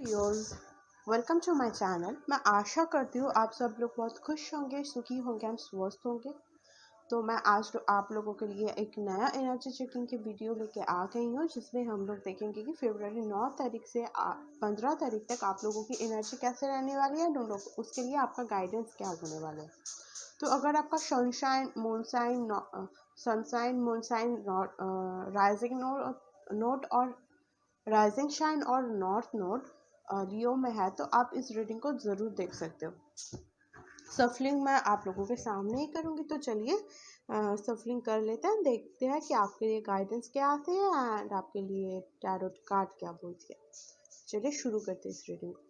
Viewers, welcome to my channel. मैं आशा करती हूँ आप सब लोग बहुत खुश होंगे, सुखी होंगे एंड स्वस्थ होंगे। तो मैं आज आप लोगों के लिए एक नया एनर्जी चेकिंग की वीडियो लेके आ गई हूँ, जिसमें हम लोग देखेंगे कि फरवरी 9 तारीख से 15 तारीख तक आप लोगों की एनर्जी कैसे रहने वाली है और उसके लिए आपका गाइडेंस क्या होने वाला है। तो अगर आपका सनशाइन मूनशाइन राइजिंग नोट और राइजिंग शाइन और नॉर्थ नोड लियो में है तो आप इस रीडिंग को ज़रूर देख सकते हो। सफलिंग मैं आप लोगों के सामने ही करूँगी, तो चलिए सफलिंग कर लेते हैं, देखते हैं कि आपके लिए गाइडेंस क्या आते हैं एंड आपके लिए टैरोट कार्ड क्या बोलती है। चलिए शुरू करते हैं इस रीडिंग को।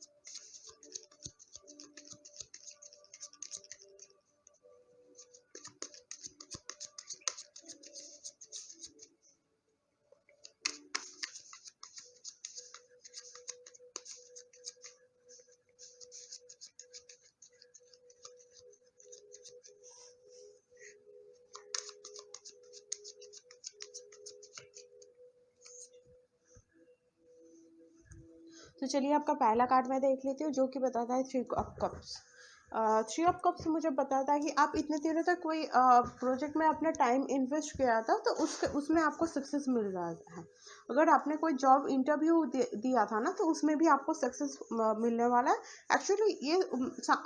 तो चलिए आपका पहला कार्ड मैं देख लेती हूँ, जो कि बताता है 3 ऑफ कप्स। 3 ऑफ कप्स मुझे बताता है कि आप इतने दिनों तक कोई प्रोजेक्ट में अपना टाइम इन्वेस्ट किया था, तो उसमें आपको सक्सेस मिल रहा है। अगर आपने कोई जॉब इंटरव्यू दिया था ना, तो उसमें भी आपको सक्सेस मिलने वाला है। एक्चुअली ये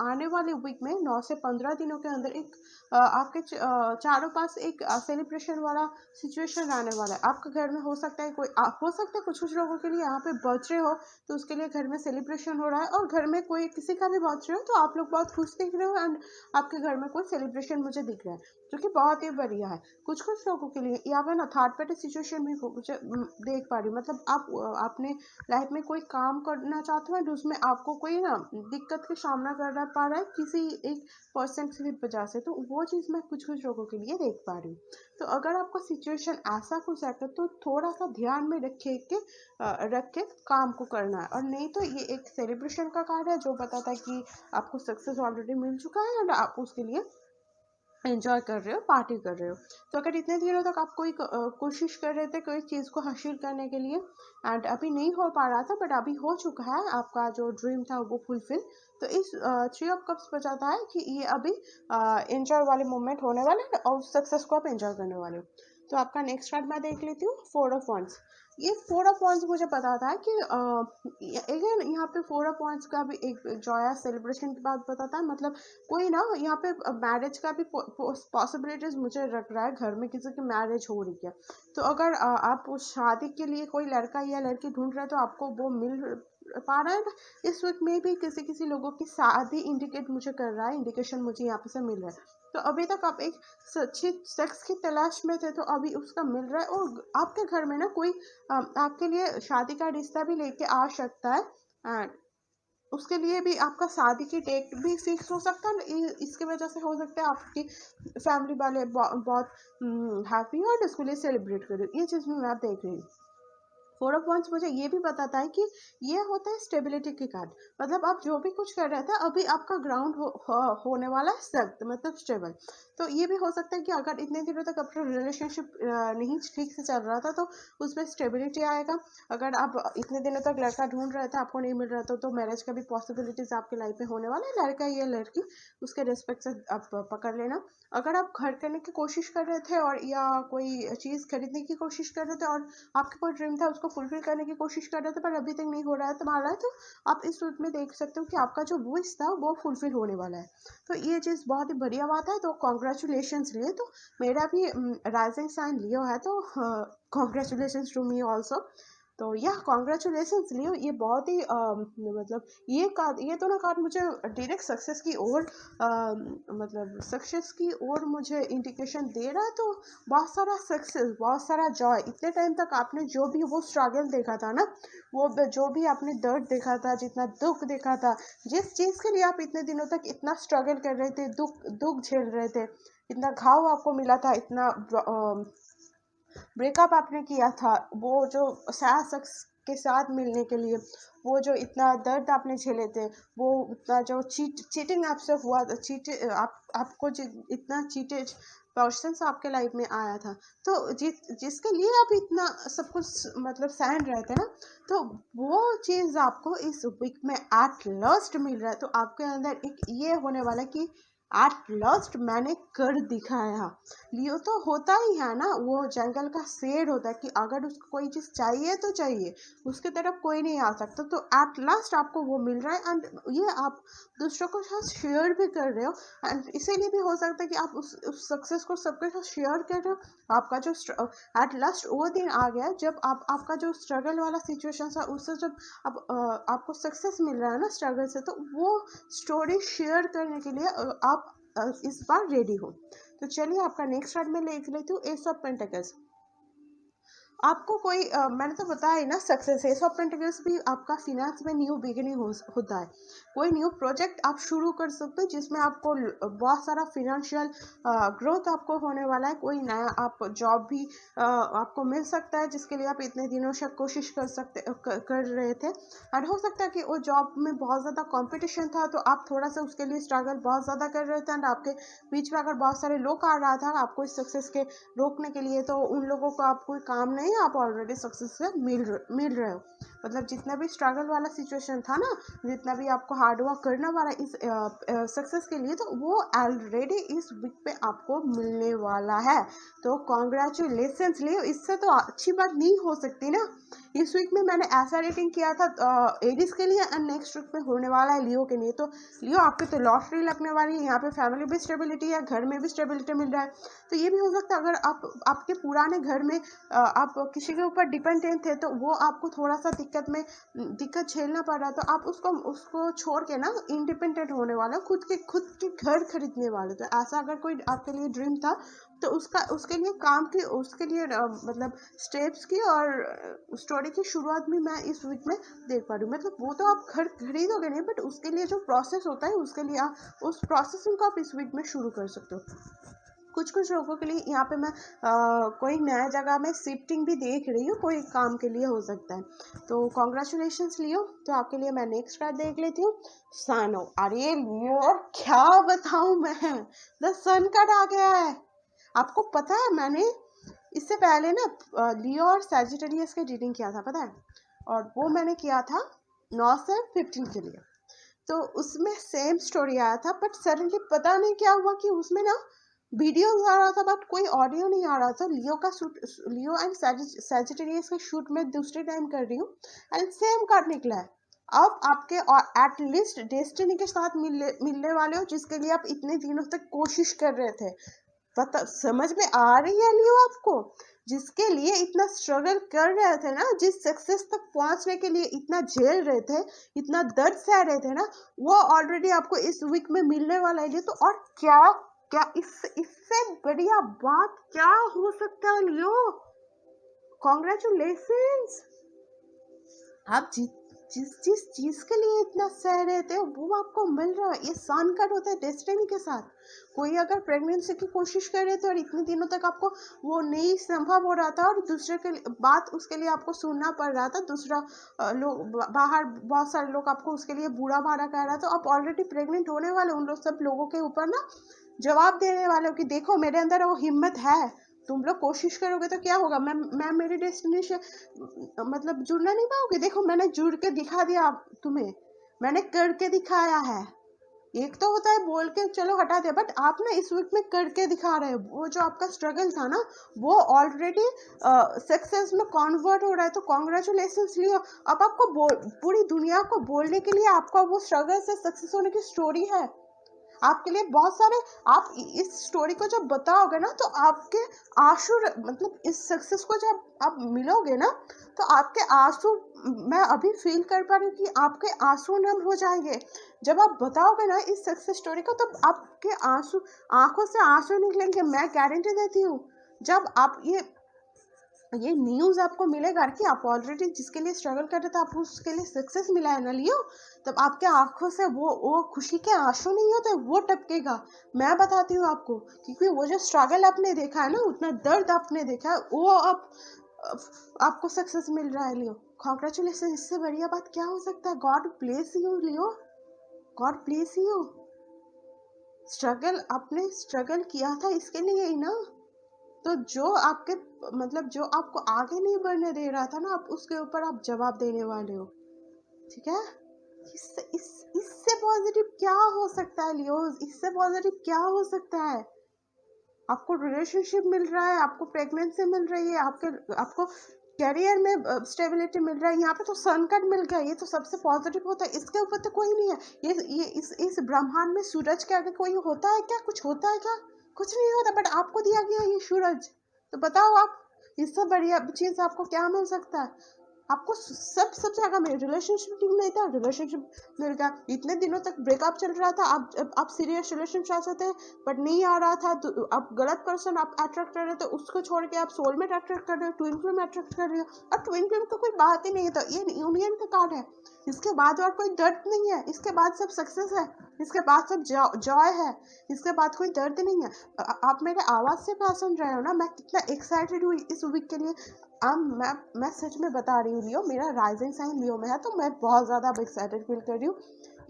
आने वाले वीक में 9 से 15 दिनों के अंदर एक आपके चारों पास एक सेलिब्रेशन वाला सिचुएशन आने वाला है। आपके घर में हो सकता है हो सकता है कुछ कुछ लोगों के लिए यहाँ पे बर्थडे हो, तो उसके लिए घर में सेलिब्रेशन हो रहा है, और घर में कोई किसी का भी बर्थडे हो तो आप लोग बहुत खुश दिख रहे हो एंड आपके घर में कोई सेलिब्रेशन मुझे दिख रहा है, जो कि बहुत ही बढ़िया है। कुछ कुछ लोगों के लिए यहाँ पे ना थर्ड पार्टी सिचुएशन भी मुझे देख पा रही हूँ। मतलब आप अपने लाइफ में कोई काम करना चाहते हो, उसमें आपको कोई ना दिक्कत का सामना करना पड़ रहा है किसी एक पर्सन की वजह से, तो वो चीज़ मैं कुछ कुछ लोगों के लिए देख पा रही हूँ। तो अगर आपका सिचुएशन ऐसा कुछ है तो थोड़ा सा ध्यान में रख के काम को करना है। और नहीं तो ये एक सेलिब्रेशन का कार्ड है, जो बताता है कि आपको सक्सेस ऑलरेडी मिल चुका है और आप उसके लिए एंजॉय कर रहे हो, पार्टी कर रहे हो। तो अगर इतने दिनों तक आप कोई कोशिश कर रहे थे कोई चीज़ को हासिल करने के लिए एंड अभी नहीं हो पा रहा था, बट अभी हो चुका है, आपका जो ड्रीम था वो फुलफिल, तो इस 3 ऑफ कप्स बताता है कि ये अभी एंजॉय वाले मोमेंट होने वाले हैं और सक्सेस को आप एंजॉय करने वाले हो। तो आपका नेक्स्ट कार्ड मैं देख लेती हूँ, 4 ऑफ वंस। ये 4 ऑफ वंस मुझे बताता है कि अगेन यहाँ पे 4 ऑफ वंस का भी एक जॉय सेलिब्रेशन की बात बताता है। मतलब कोई ना यहाँ पे मैरिज का भी पॉसिबिलिटीज मुझे लग रहा है, घर में किसी की मैरिज हो रही है। तो अगर आप उस शादी के लिए कोई लड़का या लड़की ढूंढ रहे हैं तो आपको वो मिल पा रहा है। इस वीक में भी किसी किसी लोगों की शादी इंडिकेट मुझे कर रहा है, इंडिकेशन मुझे यहाँ पे से मिल रहा है। तो अभी तक आप एक सच्ची सेक्स की तलाश में थे, तो अभी उसका मिल रहा है। और आपके घर में ना कोई आपके लिए शादी का रिश्ता भी लेके आ सकता है एंड उसके लिए भी आपका शादी की डेट भी फिक्स हो सकता है। इसके वजह से हो सकता है आपकी फैमिली वाले बहुत हैप्पी हो और इसको लिए सेलिब्रेट करें। ये चीज़ भी मैं देख रही हूँ। 4 ऑफ वंस मुझे ये भी बताता है कि ये होता है स्टेबिलिटी की कार्ड। मतलब आप जो भी कुछ कर रहे थे अभी आपका ग्राउंड होने वाला है सख्त, मतलब स्टेबल। तो ये भी हो सकता है कि अगर इतने दिनों तक अपना रिलेशनशिप नहीं ठीक से चल रहा था तो उसमें स्टेबिलिटी आएगा। अगर आप इतने दिनों तक लड़का ढूंढ रहे थे, आपको नहीं मिल रहा था, तो मैरिज का भी पॉसिबिलिटीज आपकी लाइफ में होने वाला है, लड़का या लड़की, उसके रिस्पेक्ट से आप पकड़ लेना। अगर आप घर करने की कोशिश कर रहे थे और या कोई चीज़ खरीदने की कोशिश कर रहे थे और आपका कोई ड्रीम था उसको फुलफिल करने की कोशिश कर रहे थे पर अभी तक नहीं हो रहा है तुम्हारा, तो आप इस रूट में देख सकते हो कि आपका जो विश था वो फुलफिल होने वाला है। तो ये चीज़ बहुत ही बढ़िया बात है। तो कॉन्ग्रेचुलेशंस लिए। तो मेरा भी राइजिंग साइन लियो है, तो कॉन्ग्रेचुलेशंस टू मी ऑल्सो। तो यह कॉन्ग्रेचुलेशंस लियो, ये बहुत ही मतलब ये दोनों कार्ड मुझे डायरेक्ट सक्सेस की ओर मतलब सक्सेस की ओर मुझे इंडिकेशन दे रहा है। तो बहुत सारा सक्सेस, बहुत सारा जॉय। इतने टाइम तक आपने जो भी वो स्ट्रगल देखा था ना, वो जो भी आपने दर्द देखा था, जितना दुख देखा था, जिस चीज़ के लिए आप इतने दिनों तक इतना स्ट्रगल कर रहे थे, दुख दुख झेल रहे थे, इतना घाव आपको मिला था, इतना ब्रेकअप आपने किया था, वो जो सैड शख्स के साथ मिलने के लिए, वो जो इतना दर्द आपने झेले थे, वो उतना जो चीटिंग आपसे हुआ, आपको इतना चीटेज पर्सन्स आपके लाइफ में आया था, तो जिसके लिए आप इतना सब कुछ मतलब सहन रहे थे ना, तो वो चीज़ आपको इस वीक में एट लास्ट मिल रहा है। तो आपके अंदर एक ये होने वाला है कि एट लास्ट मैंने कर दिखाया। लियो तो होता ही है ना, वो जंगल का शेर होता है कि अगर उसको कोई चीज़ चाहिए तो चाहिए, उसके तरफ कोई नहीं आ सकता। तो एट लास्ट आपको वो मिल रहा है, एंड ये आप दूसरों के साथ शेयर भी कर रहे हो, एंड इसीलिए भी हो सकता है कि आप उस सक्सेस को सबके साथ शेयर कर रहे हो। आपका जो एट लास्ट वो दिन आ गया जब आपका जो स्ट्रगल वाला सिचुएशन था उससे जब आपको सक्सेस मिल रहा है ना स्ट्रगल से, तो वो स्टोरी शेयर करने के लिए आप इस बार रेडी हो। तो चलिए आपका नेक्स्ट कार्ड में लिख लेती हूँ, एस ऑफ पेंटिकल्स। आपको कोई मैंने तो बताया ही ना, सक्सेस एस ऑफ पेंटिकल्स भी आपका फिनेंस में न्यू बिगिनिंग होता है। कोई न्यू प्रोजेक्ट आप शुरू कर सकते हो जिसमें आपको बहुत सारा फिनेंशियल ग्रोथ आपको होने वाला है। कोई नया आप जॉब भी आपको मिल सकता है जिसके लिए आप इतने दिनों से कोशिश कर रहे थे, और हो सकता है कि वो जॉब में बहुत ज़्यादा कंपटीशन था, तो आप थोड़ा सा उसके लिए स्ट्रगल बहुत ज़्यादा कर रहे थे, एंड आपके बीच में अगर बहुत सारे लोग आ रहा था आपको इस सक्सेस के रोकने के लिए, तो उन लोगों को आप कोई काम नहीं, आप ऑलरेडी सक्सेस से मिल रहे हो। मतलब जितना भी स्ट्रगल वाला सिचुएशन था ना, जितना भी आपको हार्ड वर्क करना वाला इस सक्सेस के लिए, तो वो ऑलरेडी इस वीक पे आपको मिलने वाला है। तो कॉन्ग्रेचुलेशंस लियो, इससे तो अच्छी बात नहीं हो सकती ना। इस वीक में मैंने ऐसा रेटिंग किया था एरिस के लिए, एंड नेक्स्ट वीक में होने वाला है लियो के लिए। तो लियो आपके तो लॉटरी लगने वाली है, यहाँ पे फैमिली भी स्टेबिलिटी है, घर में भी स्टेबिलिटी मिल रहा है। तो ये भी हो सकता है अगर आपके पुराने घर में आप किसी के ऊपर डिपेंडेंट थे, तो वो आपको थोड़ा सा दिक्कत झेलना पड़ रहा है, तो आप उसको छोड़ के ना इंडिपेंडेंट होने वाले, खुद के घर खरीदने वाले। तो ऐसा अगर कोई आपके लिए ड्रीम था, तो उसके लिए काम की, उसके लिए मतलब स्टेप्स की और स्टोरी की शुरुआत भी मैं इस वीक में देख पा रही हूँ। मतलब वो तो आप घर खरीदोगे नहीं, बट उसके लिए जो प्रोसेस होता है, उसके लिए आप उस प्रोसेसिंग को आप इस वीक में शुरू कर सकते हो। कुछ लोगों के लिए यहाँ पे मैं कोई नया जगह में शिफ्टिंग भी देख रही हूँ, कोई काम के लिए हो सकता है। तो कॉन्ग्रेचुलेशंस लियो। तो आपके लिए मैं नेक्स्ट कार्ड देख लेती हूँ, सन। अरे लियो क्या बताऊँ मैं, द सन कार्ड आ गया है। आपको पता है मैंने इससे पहले ना लियो और सैजिटेरियस के रीडिंग किया था, पता है, और वो मैंने किया था 9 से 15 के लिए। तो उसमें सेम स्टोरी आया था, बट सडनली पता नहीं क्या हुआ कि उसमें ना वीडियो आ रहा था बट कोई ऑडियो नहीं आ रहा था। लियो एंड सैजिटेरियस का शूट मैं दूसरे टाइम कर रही हूँ, एंड सेम कार्ड निकला है। अब आपके एट लीस्ट डेस्टिनी के साथ मिलने वाले हो, जिसके लिए आप इतने दिनों तक कोशिश कर रहे थे। पता समझ में आ रही है लियो आपको, जिसके लिए इतना स्ट्रगल कर रहे थे ना, जिस सक्सेस तक पहुंचने के लिए इतना झेल रहे थे, इतना दर्द सह रहे थे ना, वो ऑलरेडी आपको इस वीक में मिलने वाला है। तो और क्या क्या इससे बढ़िया बात क्या हो सकता है लियो। कॉन्ग्रेचुलेशंस, आप जिस चीज के लिए इतना सह रहे थे वो आपको मिल रहा है। ये सन कार्ड होता है डेस्टिनी के साथ। कोई अगर प्रेगनेंसी की कोशिश कर रहे थे और इतने दिनों तक आपको वो नहीं संभव हो रहा था, और दूसरे के बात उसके लिए आपको सुनना पड़ रहा था, दूसरा लोग बाहर बहुत सारे लोग आपको उसके लिए बुरा भरा कह रहा था, आप ऑलरेडी प्रेग्नेंट होने वाले उन लोग सब लोगों के ऊपर ना जवाब देने वाले हो कि देखो मेरे अंदर वो हिम्मत है, तुम लोग कोशिश करोगे तो क्या होगा, मैं मेरी डेस्टिनी से मतलब जुड़ना नहीं पाओगे। देखो मैंने जुड़ के दिखा दिया तुम्हें, मैंने करके दिखाया है। एक तो होता है बोल के चलो हटा दे, बट आप ना इस वीक में करके दिखा रहे हो। वो जो आपका स्ट्रगल था ना, वो ऑलरेडी सक्सेस में कन्वर्ट हो रहा है। तो कॉन्ग्रेचुलेशंस लियो। अब आपको पूरी दुनिया को बोलने के लिए आपका वो स्ट्रगल से सक्सेस होने की स्टोरी है आपके लिए बहुत सारे। आप इस स्टोरी को जब बताओगे ना, तो आपके आंसू, मतलब इस सक्सेस को जब आप मिलोगे ना, तो आपके आंसू, मैं अभी फील कर पा रही हूँ कि आपके आंसू नम हो जाएंगे जब आप बताओगे ना इस सक्सेस स्टोरी को। तो आपके आंसू, आंखों से आंसू निकलेंगे, मैं गारंटी देती हूँ। जब आप ये न्यूज़ आपको मिलेगा कि आप ऑलरेडी जिसके लिए स्ट्रगल कर रहे थे, आप उसके लिए सक्सेस मिला है ना लियो, तब आपके आंखों से वो खुशी के आंसू नहीं होते, वो टपकेगा। मैं बताती हूँ आपको, क्योंकि वो जो स्ट्रगल आपने देखा है ना, उतना दर्द आपने देखा है, वो आपको सक्सेस मिल रहा है लियो। कॉन्ग्रेचुलेशन, इससे बढ़िया बात क्या हो सकता है। God bless you Leo, God bless you. Struggle आपने स्ट्रगल किया था इसके लिए ही ना। तो जो आपके मतलब जो आपको आगे नहीं बढ़ने दे रहा था ना, आप उसके ऊपर आप जवाब देने वाले हो, ठीक है। इससे पॉजिटिव क्या हो सकता है लियो, इससे पॉजिटिव क्या हो सकता है। आपको रिलेशनशिप मिल रहा है, आपको प्रेगनेंसी मिल रही है, आपको करियर में स्टेबिलिटी मिल रहा है, यहाँ पे तो संकट मिल गया, ये तो सबसे पॉजिटिव होता है। इसके ऊपर तो कोई नहीं है। ये इस ब्रह्मांड में सूरज के आगे कोई होता है क्या, कुछ होता है क्या, कुछ नहीं होता। बट आपको दिया गया ये सूरज, तो बताओ आप इससे बढ़िया चीज आपको क्या मिल सकता है। आपको सब जगह में रिलेशनशिप ठीक नहीं था, रिलेशनशिप मिल गया। इतने दिनों तक ब्रेकअप चल रहा था, आप सीरियस रिलेशनशिप चाहते थे बट नहीं आ रहा था, तो आप गलत पर्सन आप अट्रैक्ट कर रहे थे, उसको छोड़ के आप सोलमेट अट्रैक्ट कर रहे हो, ट्विन फ्लेम अट्रैक्ट कर रहे हो। और ट्विन फ्लेम तो कोई बात ही नहीं है, तो ये यूनियन का कार्ड है। इसके बाद और कोई दर्द नहीं है, इसके बाद सब सक्सेस है, इसके बाद सब जॉय है, इसके बाद कोई दर्द नहीं है। आप मेरे आवाज से पहचान रहे हो ना मैं कितना एक्साइटेड हुई इस वीक के लिए। मैं सच में बता रही हूँ लियो, मेरा राइजिंग साइन लियो में है, तो मैं बहुत ज़्यादा एक्साइटेड फील कर रही हूँ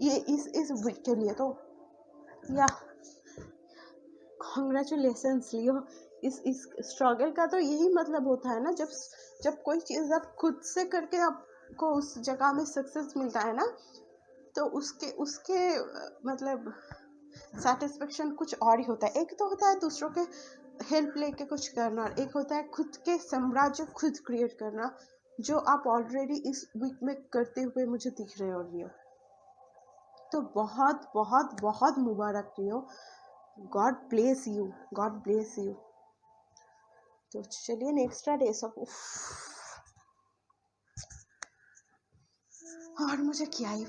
ये इस वीक के लिए। तो या कॉन्ग्रेचुलेशंस लियो। इस स्ट्रगल का तो यही मतलब होता है ना, जब कोई चीज़ आप खुद से करके आपको उस जगह में सक्सेस मिलता है ना, तो उसके मतलब सेटिस्फेक्शन कुछ और ही होता है। एक तो होता है दूसरों के हेल्प लेके कुछ करना, और एक होता है खुद के साम्राज्य खुद क्रिएट करना, जो आप ऑलरेडी इस वीक में करते हुए मुझे दिख रहे हो लियो। तो बहुत बहुत बहुत मुबारक Leo, God bless you, God bless you. तो चलिए नेक्स्ट डे सब और मुझे क्या ही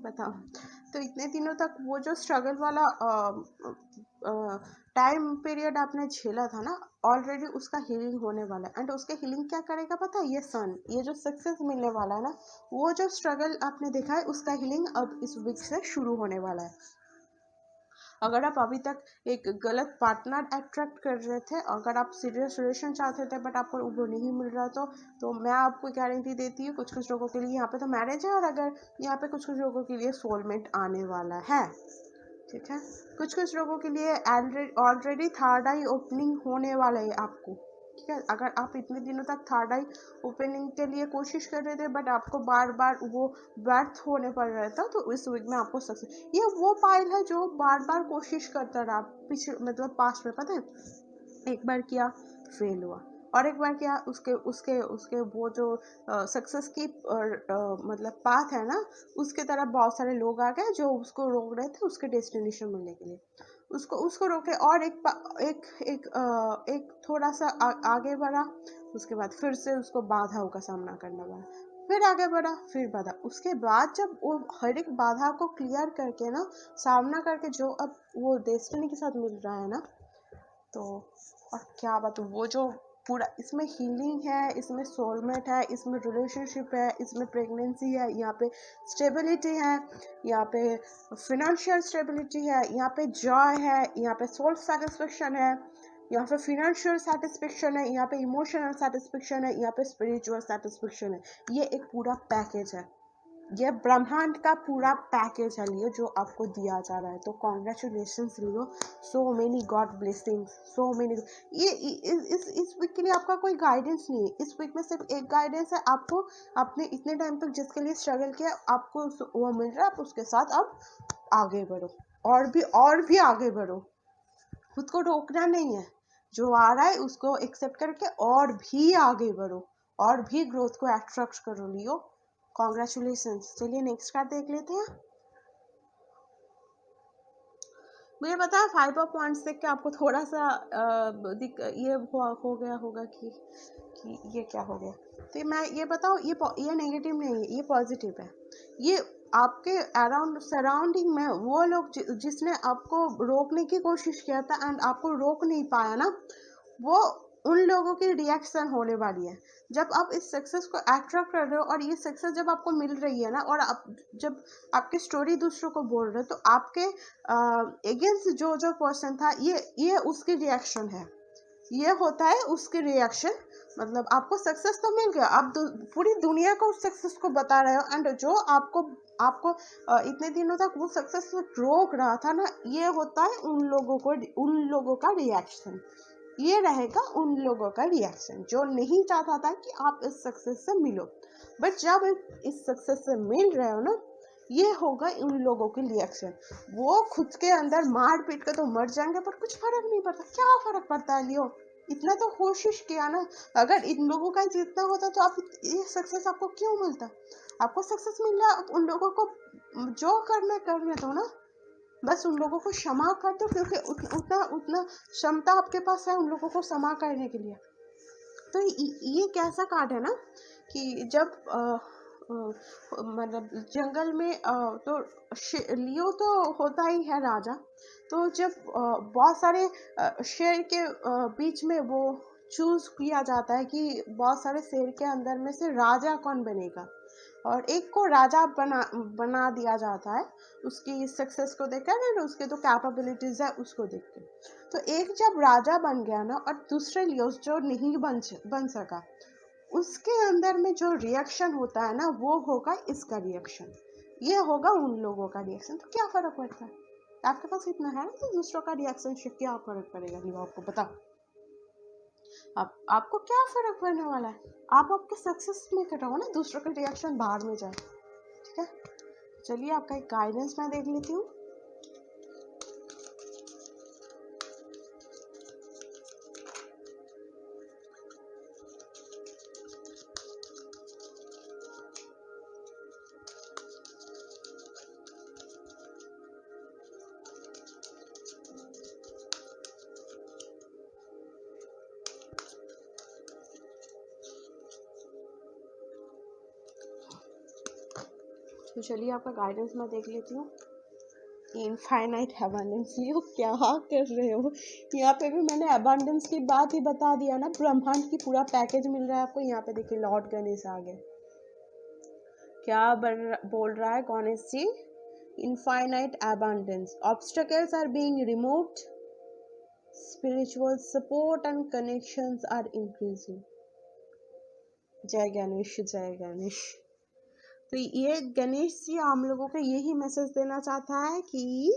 बताओ। तो इतने दिनों तक वो जो स्ट्रगल वाला टाइम पीरियड आपने झेला था ना, ऑलरेडी उसका हीलिंग होने वाला है। एंड उसके हीलिंग क्या करेगा पता है, ये सन, ये जो सक्सेस मिलने वाला है ना, वो जो स्ट्रगल आपने देखा है उसका हीलिंग अब इस वीक से शुरू होने वाला है। अगर आप अभी तक एक गलत पार्टनर अट्रैक्ट कर रहे थे, अगर आप सीरियस रिलेशन चाहते थे बट आपको वो नहीं मिल रहा, तो मैं आपको गारंटी देती हूँ कुछ लोगों के लिए यहाँ पे तो मैरिज है, और अगर यहाँ पे कुछ लोगों के लिए सोलमेट आने वाला है, ठीक है। कुछ लोगों के लिए ऑलरेडी थर्ड आई ओपनिंग होने वाला है आपको, ठीक है। अगर आप इतने दिनों तक थर्ड आई ओपनिंग के लिए कोशिश कर रहे थे बट आपको बार बार वो व्यर्थ होने पड़ रहा था, तो इस वीक में आपको सक्सेस, ये वो पाइल है जो बार बार कोशिश करता रहा पीछे, मतलब पास्ट में, पता है। एक बार किया फेल हुआ, और एक बार किया, उसके उसके उसके वो जो सक्सेस की मतलब पाथ है ना, उसके तरफ बहुत सारे लोग आ गए जो उसको रोक रहे थे उसके डेस्टिनेशन मिलने के लिए, उसको रोके, और एक थोड़ा सा आगे बढ़ा, उसके बाद फिर से उसको बाधाओं का सामना करना पड़ा, फिर आगे बढ़ा, फिर बाधा। उसके बाद जब वो हर एक बाधा को क्लियर करके ना, सामना करके जो अब वो डेस्टिनी के साथ मिल रहा है ना, तो और क्या बात, वो जो पूरा इसमें हीलिंग है, इसमें सोलमेट है, इसमें रिलेशनशिप है, इसमें प्रेगनेंसी है, यहाँ पे स्टेबिलिटी है, यहाँ पे फिनेंशियल स्टेबिलिटी है, यहाँ पे जॉय है, यहाँ पे सोल सेटिस्फेक्शन है, यहाँ पे फिनेंशियल सेटिस्फेक्शन है, यहाँ पे इमोशनल सेटिस्फेक्शन है, यहाँ पे स्पिरिचुअल सेटिस्फेक्शन है। ये एक पूरा पैकेज है, ये ब्रह्मांड का पूरा पैकेज है लियो, जो आपको दिया जा रहा है। तो congratulations Leo, so many God blessings, so many. ये इस वीक के लिए आपका कोई गाइडेंस नहीं है, इस वीक में सिर्फ एक गाइडेंस है आपको, आपने इतने टाइम तक जिसके लिए स्ट्रगल किया आपको वो मिल रहा है, आप उसके साथ अब आगे बढ़ो, और भी आगे बढ़ो, खुद को रोकना नहीं है, जो आ रहा है उसको एक्सेप्ट करके और भी आगे बढ़ो, और भी ग्रोथ को अट्रैक्ट करो लियो। कॉन्ग्रेचुलेशंस। चलिए नेक्स्ट कार्ड देख लेते हैं। मुझे पता है 5 ऑफ वांड्स देख के आपको थोड़ा सा ये हो गया होगा कि ये क्या हो गया। तो मैं ये बताऊँ, ये नेगेटिव नहीं है, ये पॉजिटिव है। ये आपके अराउंड सराउंडिंग में वो लोग जिसने आपको रोकने की कोशिश किया था एंड आपको रोक नहीं पाया ना, वो उन लोगों की रिएक्शन होने वाली है जब आप इस सक्सेस को अट्रैक्ट कर रहे हो, और ये सक्सेस जब आपको मिल रही है ना, और आप जब आपकी स्टोरी दूसरों को बोल रहे हो, तो आपके अगेंस्ट जो पर्सन था, ये उसकी रिएक्शन है, ये होता है उसकी रिएक्शन। मतलब आपको सक्सेस तो मिल गया, आप पूरी दुनिया को उस सक्सेस को बता रहे हो, एंड जो आपको आपको इतने दिनों तक वो सक्सेस रोक रहा था ना, ये होता है उन लोगों का रिएक्शन। ये रहेगा उन लोगों का रिएक्शन जो नहीं चाहता था कि आप इस सक्सेस से मिलो, बट जब इस सक्सेस से मिल रहे हो ना, ये होगा उन लोगों की रिएक्शन। वो खुद के अंदर मार पीट के तो मर जाएंगे, पर कुछ फर्क नहीं पड़ता। क्या फर्क पड़ता है लियो, इतना तो कोशिश किया ना। अगर इन लोगों का जितना होता तो आप ये सक्सेस आपको क्यों मिलता? आपको सक्सेस मिल रहा, उन लोगों को जो करने दो ना, बस उन लोगों को क्षमा कर दो, क्योंकि उतना उतना क्षमता आपके पास है उन लोगों को क्षमा करने के लिए। तो ये कैसा कार्ड है ना कि जब मतलब जंगल में तो लियो तो होता ही है राजा। तो जब बहुत सारे शेर के बीच में वो चूज किया जाता है कि बहुत सारे शेर के अंदर में से राजा कौन बनेगा, और एक को राजा बना दिया जाता है उसकी सक्सेस को देखकर और उसके जो कैपेबिलिटीज है उसको देख के। तो एक जब राजा बन गया ना, और दूसरे लियोस जो नहीं बन सका, उसके अंदर में जो रिएक्शन होता है ना, वो होगा इसका रिएक्शन, ये होगा उन लोगों का रिएक्शन। तो क्या फर्क पड़ता है? आपके पास इतना है ना, तो दूसरों का रिएक्शन से क्या फर्क पड़ेगा लियो, आपको बता। आपको क्या फर्क पड़ने वाला है? आप आपके सक्सेस में कर रहे हो ना, दूसरों का रिएक्शन बाहर में जाए। ठीक है, चलिए आपका एक गाइडेंस मैं देख लेती हूँ। तो चलिए आपका गाइडेंस मैं देख लेती हूँ। इनफाइनाइट अबंडेंस, लियो क्या कर रहे हो? यहाँ पे भी मैंने अबंडेंस की बात ही बता दिया ना, ब्रह्मांड की पूरा पैकेज मिल रहा है आपको। यहाँ पे देखिए लॉर्ड गणेश आ गए। क्या बोल रहा है Ganesh ji? Infinite abundance, obstacles are being removed, spiritual support and connections are increasing. जय गणेश, जय गणेश। तो ये गणेश जी हम लोगों को यही मैसेज देना चाहता है कि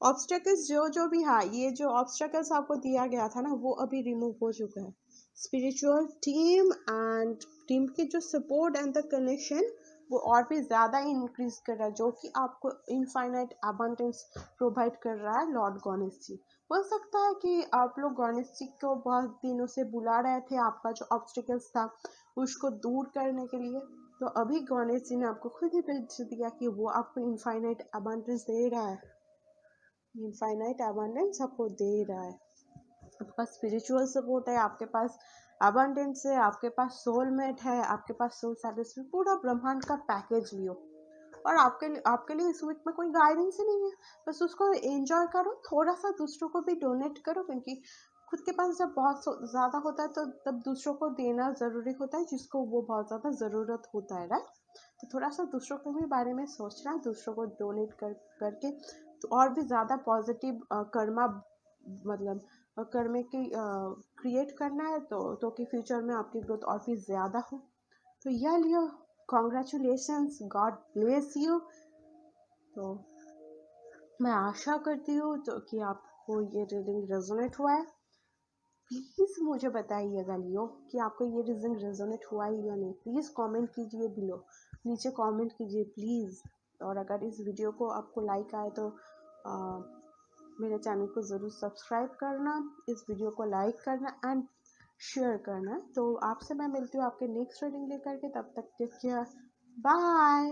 ऑब्स्टेकल्स जो भी है, ये जो ऑब्स्टेकल्स आपको दिया गया था ना, वो अभी रिमूव हो चुका है। स्पिरिचुअल टीम एंड टीम की जो सपोर्ट एंड द कनेक्शन, वो और भी ज़्यादा इंक्रीज कर रहा है, जो कि आपको इनफाइनाइट अबंडेंस प्रोवाइड कर रहा है लॉर्ड गणेश जी। हो सकता है कि आप लोग गणेश जी को बहुत दिनों से बुला रहे थे, आपका जो ऑब्स्टेकल्स था उसको दूर करने के लिए। तो अभी गणेश जी ने आपको खुद ही भेज दिया कि वो आपको इनफाइनाइट अबंडेंस दे रहा है। इनफाइनाइट अबंडेंस आपको दे रहा है। आपके पास स्पिरिचुअल सपोर्ट है, आपके पास अबंडेंस है, आपके पास सोलमेट है, आपके पास सोल सैटिस्फैक्शन, पूरा ब्रह्मांड का पैकेज लियो। और आपके लिए इस वीक में कोई गाइडेंस ही नहीं है, बस उसको एंजॉय करो, थोड़ा सा दूसरों को भी डोनेट करो, क्योंकि खुद के पास जब बहुत ज़्यादा होता है तो तब दूसरों को देना ज़रूरी होता है, जिसको वो बहुत ज़्यादा ज़रूरत होता है, राइट? तो थोड़ा सा दूसरों के भी बारे में सोचना, दूसरों को डोनेट करके तो और भी ज़्यादा पॉजिटिव कर्मा, मतलब कर्मे की क्रिएट करना है, तो कि फ्यूचर में आपकी ग्रोथ और भी ज़्यादा हो। तो यह लियो, कॉन्ग्रेचुलेशंस, गॉड ब्लेस यू। तो मैं आशा करती हूँ तो कि आपको ये रीडिंग रेजोनेट हुआ है। प्लीज़ मुझे बताइएगा लियो कि आपको ये रीडिंग रेजोनेट हुआ है या नहीं। प्लीज़ कमेंट कीजिए बिलो, नीचे कमेंट कीजिए प्लीज़। और अगर इस वीडियो को आपको लाइक आए तो मेरे चैनल को ज़रूर सब्सक्राइब करना, इस वीडियो को लाइक करना एंड शेयर करना। तो आपसे मैं मिलती हूँ आपके नेक्स्ट रीडिंग लेकर के, तब तक टेक केयर, बाय।